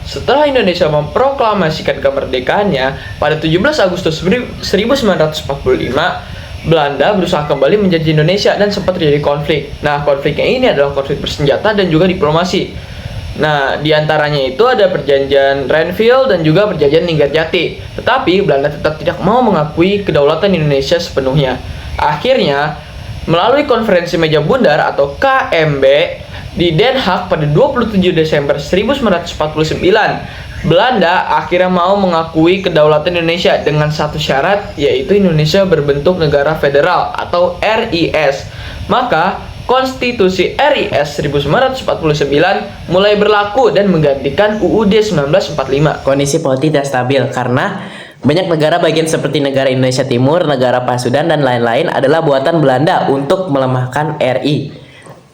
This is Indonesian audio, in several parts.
Setelah Indonesia memproklamasikan kemerdekaannya pada 17 Agustus 1945, Belanda berusaha kembali menjajah Indonesia dan sempat terjadi konflik. Nah, konfliknya ini adalah konflik bersenjata dan juga diplomasi. Nah, diantaranya itu ada perjanjian Renville dan juga perjanjian Linggarjati. Tetapi Belanda tetap tidak mau mengakui kedaulatan Indonesia sepenuhnya. Akhirnya, melalui konferensi meja bundar atau KMB di Den Haag pada 27 Desember 1949, Belanda akhirnya mau mengakui kedaulatan Indonesia dengan satu syarat, yaitu Indonesia berbentuk negara federal atau RIS. Maka Konstitusi RIS 1949 mulai berlaku dan menggantikan UUD 1945. Kondisi politik tidak stabil karena banyak negara bagian seperti negara Indonesia Timur, negara Pasundan, dan lain-lain adalah buatan Belanda untuk melemahkan RI.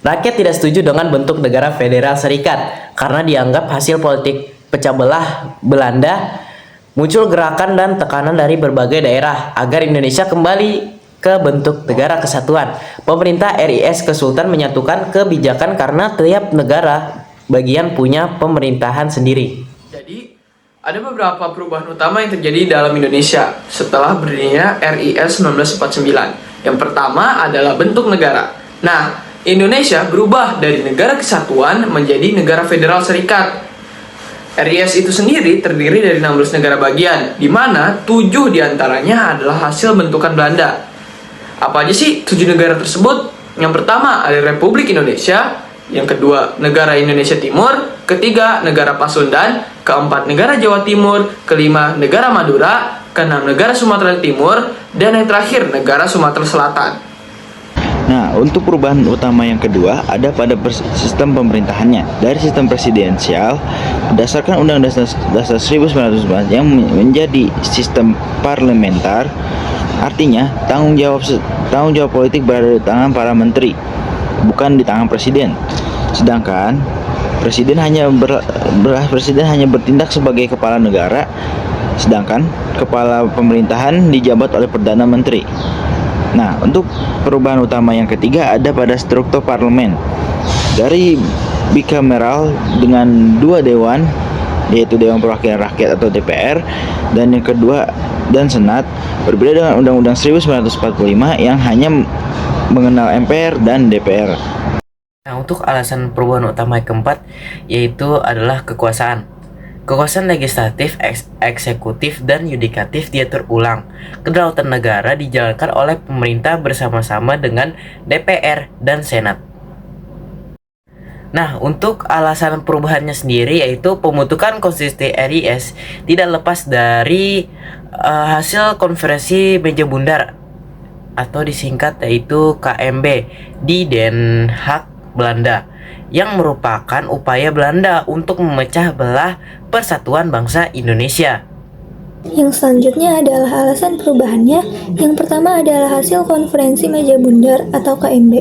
Rakyat tidak setuju dengan bentuk negara federal serikat karena dianggap hasil politik pecah belah Belanda. Muncul gerakan dan tekanan dari berbagai daerah agar Indonesia kembali ke bentuk negara kesatuan. Pemerintah RIS Kesultanan menyatukan kebijakan karena tiap negara bagian punya pemerintahan sendiri. Jadi, ada beberapa perubahan utama yang terjadi dalam Indonesia setelah berdirinya RIS 1949. Yang pertama adalah bentuk negara. Nah, Indonesia berubah dari negara kesatuan menjadi negara federal serikat. RIS itu sendiri terdiri dari 16 negara bagian, di mana 7 diantaranya adalah hasil bentukan Belanda. Apa aja sih 7 negara tersebut? Yang pertama ada Republik Indonesia, yang kedua negara Indonesia Timur, ketiga negara Pasundan, keempat negara Jawa Timur, kelima negara Madura, keenam negara Sumatera Timur, dan yang terakhir negara Sumatera Selatan. Nah, untuk perubahan utama yang kedua ada pada sistem pemerintahannya. Dari sistem presidensial berdasarkan Undang-Undang Dasar 1945 yang menjadi sistem parlementer. Artinya tanggung jawab politik berada di tangan para menteri, bukan di tangan presiden. Sedangkan presiden hanya bertindak sebagai kepala negara, sedangkan kepala pemerintahan dijabat oleh Perdana Menteri. Nah, untuk perubahan utama yang ketiga ada pada struktur parlemen. Dari bicameral dengan 2 dewan, yaitu Dewan Perwakilan Rakyat atau DPR, dan yang kedua dan Senat, berbeda dengan Undang-Undang 1945 yang hanya mengenal MPR dan DPR. Nah, untuk alasan perubahan utama yang keempat yaitu adalah kekuasaan. Kekuasaan legislatif, eksekutif, dan yudikatif diatur ulang. Kedaulatan negara dijalankan oleh pemerintah bersama-sama dengan DPR dan Senat. Nah, untuk alasan perubahannya sendiri yaitu pembentukan konstitusi RIS tidak lepas dari hasil konferensi meja bundar atau disingkat yaitu KMB di Den Haag, Belanda, yang merupakan upaya Belanda untuk memecah belah persatuan bangsa Indonesia. Yang selanjutnya adalah alasan perubahannya. Yang pertama adalah hasil konferensi meja bundar atau KMB.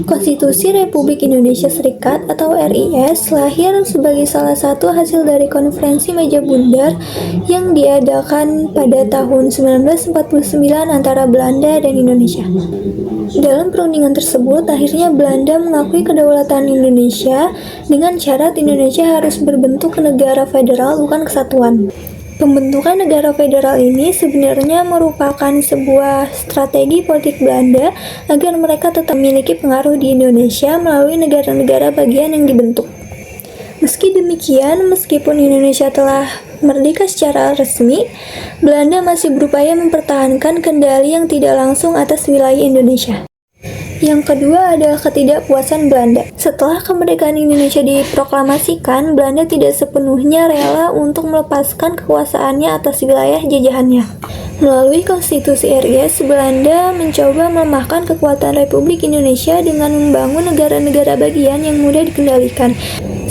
Konstitusi Republik Indonesia Serikat atau RIS lahir sebagai salah satu hasil dari konferensi meja bundar yang diadakan pada tahun 1949 antara Belanda dan Indonesia. Dalam perundingan tersebut, akhirnya Belanda mengakui kedaulatan Indonesia dengan syarat Indonesia harus berbentuk negara federal bukan kesatuan. Pembentukan negara federal ini sebenarnya merupakan sebuah strategi politik Belanda agar mereka tetap memiliki pengaruh di Indonesia melalui negara-negara bagian yang dibentuk. Meski demikian, meskipun Indonesia telah merdeka secara resmi, Belanda masih berupaya mempertahankan kendali yang tidak langsung atas wilayah Indonesia. Yang kedua adalah ketidakpuasan Belanda. Setelah kemerdekaan Indonesia diproklamasikan, Belanda tidak sepenuhnya rela untuk melepaskan kekuasaannya atas wilayah jajahannya. Melalui konstitusi RIS, Belanda mencoba melemahkan kekuatan Republik Indonesia dengan membangun negara-negara bagian yang mudah dikendalikan.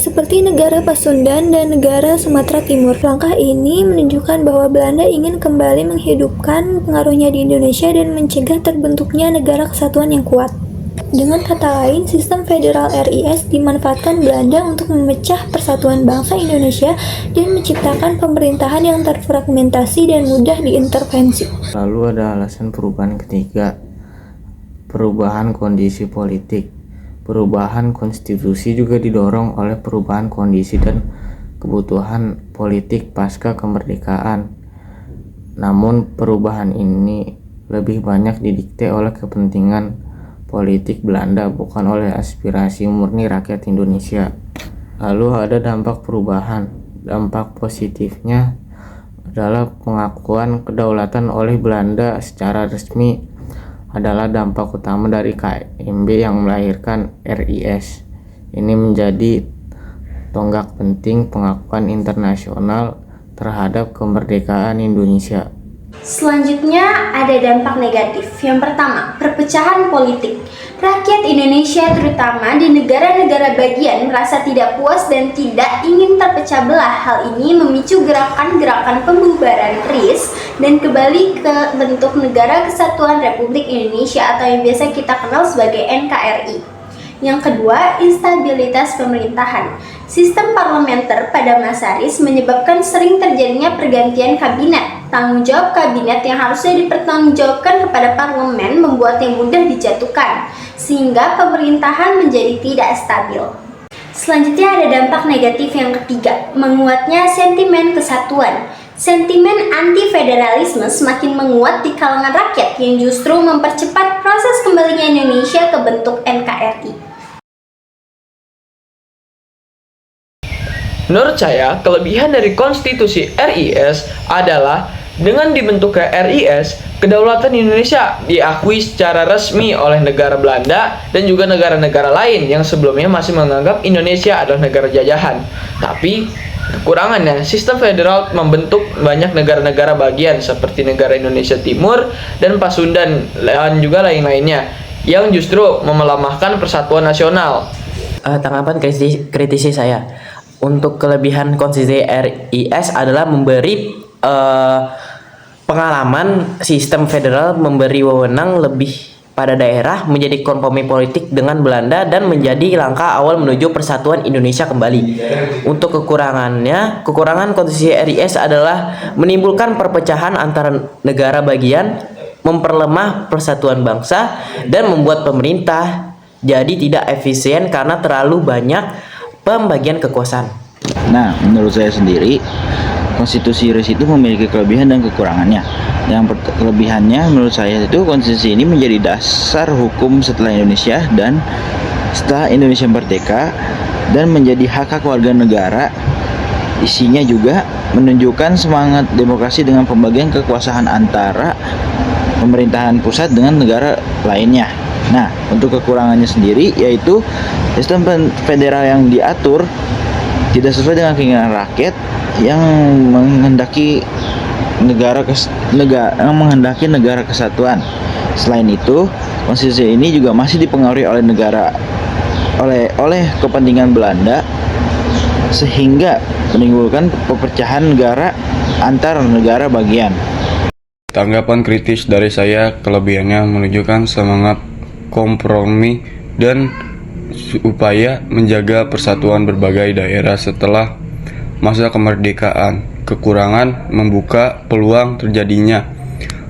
seperti negara Pasundan dan negara Sumatera Timur. Langkah ini menunjukkan bahwa Belanda ingin kembali menghidupkan pengaruhnya di Indonesia dan mencegah terbentuknya negara kesatuan yang kuat. Dengan kata lain, sistem federal RIS dimanfaatkan Belanda untuk memecah persatuan bangsa Indonesia dan menciptakan pemerintahan yang terfragmentasi dan mudah diintervensi. Lalu ada alasan perubahan ketiga, perubahan kondisi politik. Perubahan konstitusi juga didorong oleh perubahan kondisi dan kebutuhan politik pasca kemerdekaan. Namun perubahan ini lebih banyak didikte oleh kepentingan politik Belanda, bukan oleh aspirasi murni rakyat Indonesia. Lalu ada dampak perubahan. Dampak positifnya adalah pengakuan kedaulatan oleh Belanda secara resmi adalah dampak utama dari KMB yang melahirkan RIS. Ini menjadi tonggak penting pengakuan internasional terhadap kemerdekaan Indonesia. Selanjutnya ada dampak negatif. Yang pertama, perpecahan politik. Rakyat Indonesia terutama di negara-negara bagian merasa tidak puas dan tidak ingin terpecah belah. Hal ini memicu gerakan-gerakan pembubaran RIS dan kembali ke bentuk Negara Kesatuan Republik Indonesia atau yang biasa kita kenal sebagai NKRI. Yang kedua, instabilitas pemerintahan. Sistem parlementer pada masa RIS menyebabkan sering terjadinya pergantian kabinet. Tanggung jawab kabinet yang harusnya dipertanggungjawabkan kepada parlemen membuatnya mudah dijatuhkan, sehingga pemerintahan menjadi tidak stabil. Selanjutnya ada dampak negatif yang ketiga, menguatnya sentimen kesatuan. Sentimen anti-federalisme semakin menguat di kalangan rakyat yang justru mempercepat proses kembalinya Indonesia ke bentuk NKRI. Menurut saya, kelebihan dari konstitusi RIS adalah dengan dibentuknya RIS, kedaulatan Indonesia diakui secara resmi oleh negara Belanda dan juga negara-negara lain yang sebelumnya masih menganggap Indonesia adalah negara jajahan. Tapi kekurangannya, sistem federal membentuk banyak negara-negara bagian seperti negara Indonesia Timur dan Pasundan dan juga lain-lainnya yang justru memelemahkan persatuan nasional. Tanggapan kritisi saya untuk kelebihan konstitusi RIS adalah memberi pengalaman sistem federal, memberi wewenang lebih pada daerah, menjadi kompromi politik dengan Belanda dan menjadi langkah awal menuju persatuan Indonesia kembali. Untuk kekurangan konstitusi RIS adalah menimbulkan perpecahan antara negara bagian, memperlemah persatuan bangsa, dan membuat pemerintah jadi tidak efisien karena terlalu banyak pembagian kekuasaan. Nah, menurut saya sendiri, konstitusi RIS itu memiliki kelebihan dan kekurangannya. Yang kelebihannya menurut saya itu konstitusi ini menjadi dasar hukum setelah Indonesia dan setelah Indonesia merdeka dan menjadi hak-hak warga negara. Isinya juga menunjukkan semangat demokrasi dengan pembagian kekuasaan antara pemerintahan pusat dengan negara lainnya. Nah, untuk kekurangannya sendiri yaitu sistem federal yang diatur tidak sesuai dengan keinginan rakyat yang menghendaki negara kesatuan. Selain itu, konstitusi ini juga masih dipengaruhi oleh oleh kepentingan Belanda sehingga menimbulkan perpecahan negara antar negara bagian. Tanggapan kritis dari saya, kelebihannya menunjukkan semangat kompromi dan upaya menjaga persatuan berbagai daerah setelah masa kemerdekaan. Kekurangan membuka peluang terjadinya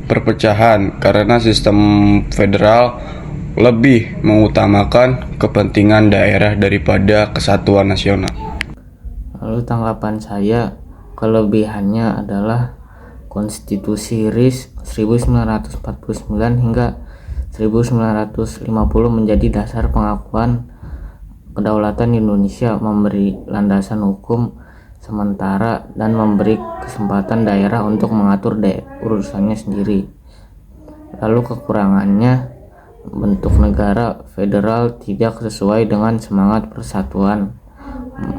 perpecahan karena sistem federal lebih mengutamakan kepentingan daerah daripada kesatuan nasional. Lalu tanggapan saya, kelebihannya adalah konstitusi RIS 1949 hingga 1950 menjadi dasar pengakuan kedaulatan Indonesia, memberi landasan hukum sementara dan memberi kesempatan daerah untuk mengatur urusannya sendiri. Lalu kekurangannya, bentuk negara federal tidak sesuai dengan semangat persatuan,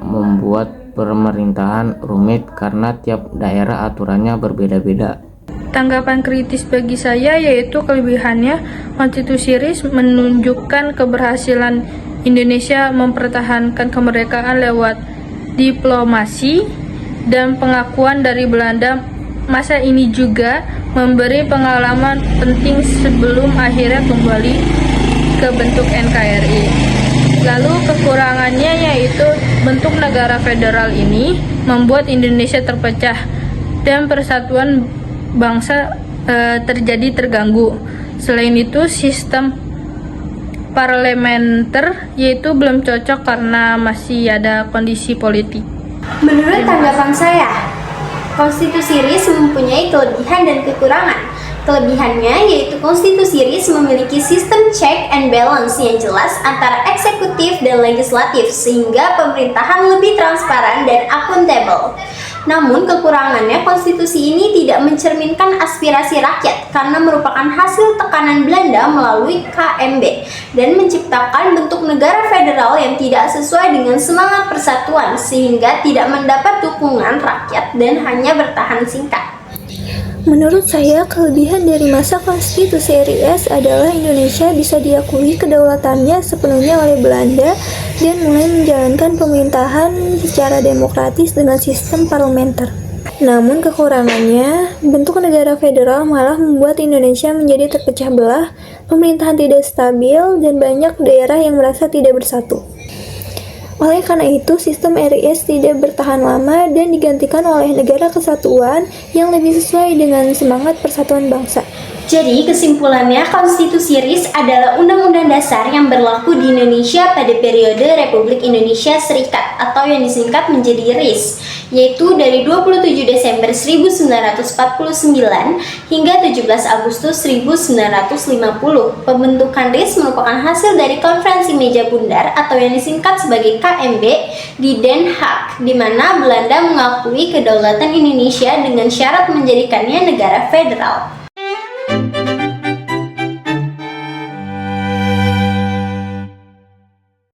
membuat pemerintahan rumit karena tiap daerah aturannya berbeda-beda. Tanggapan kritis bagi saya yaitu kelebihannya, konstitusi RIS menunjukkan keberhasilan Indonesia mempertahankan kemerdekaan lewat diplomasi dan pengakuan dari Belanda. Masa ini juga memberi pengalaman penting sebelum akhirnya kembali ke bentuk NKRI. Lalu kekurangannya yaitu bentuk negara federal ini membuat Indonesia terpecah dan persatuan bangsa terjadi terganggu. Selain itu, sistem parlementer yaitu belum cocok karena masih ada kondisi politik. Menurut tanggapan saya, konstitusi RIS mempunyai kelebihan dan kekurangan. Kelebihannya yaitu konstitusi RIS memiliki sistem check and balance yang jelas antara eksekutif dan legislatif sehingga pemerintahan lebih transparan dan akuntabel. Namun kekurangannya konstitusi ini tidak mencerminkan aspirasi rakyat karena merupakan hasil tekanan Belanda melalui KMB dan menciptakan bentuk negara federal yang tidak sesuai dengan semangat persatuan sehingga tidak mendapat dukungan rakyat dan hanya bertahan singkat. Menurut saya, kelebihan dari masa konstitusi RIS adalah Indonesia bisa diakui kedaulatannya sepenuhnya oleh Belanda dan mulai menjalankan pemerintahan secara demokratis dengan sistem parlementer. Namun kekurangannya, bentuk negara federal malah membuat Indonesia menjadi terpecah belah, pemerintahan tidak stabil, dan banyak daerah yang merasa tidak bersatu. Oleh karena itu, sistem RIS tidak bertahan lama dan digantikan oleh negara kesatuan yang lebih sesuai dengan semangat persatuan bangsa. Jadi kesimpulannya, konstitusi RIS adalah undang-undang dasar yang berlaku di Indonesia pada periode Republik Indonesia Serikat atau yang disingkat menjadi RIS, yaitu dari 27 Desember 1949 hingga 17 Agustus 1950. Pembentukan RIS merupakan hasil dari konferensi meja bundar atau yang disingkat sebagai KMB di Den Haag, di mana Belanda mengakui kedaulatan Indonesia dengan syarat menjadikannya negara federal.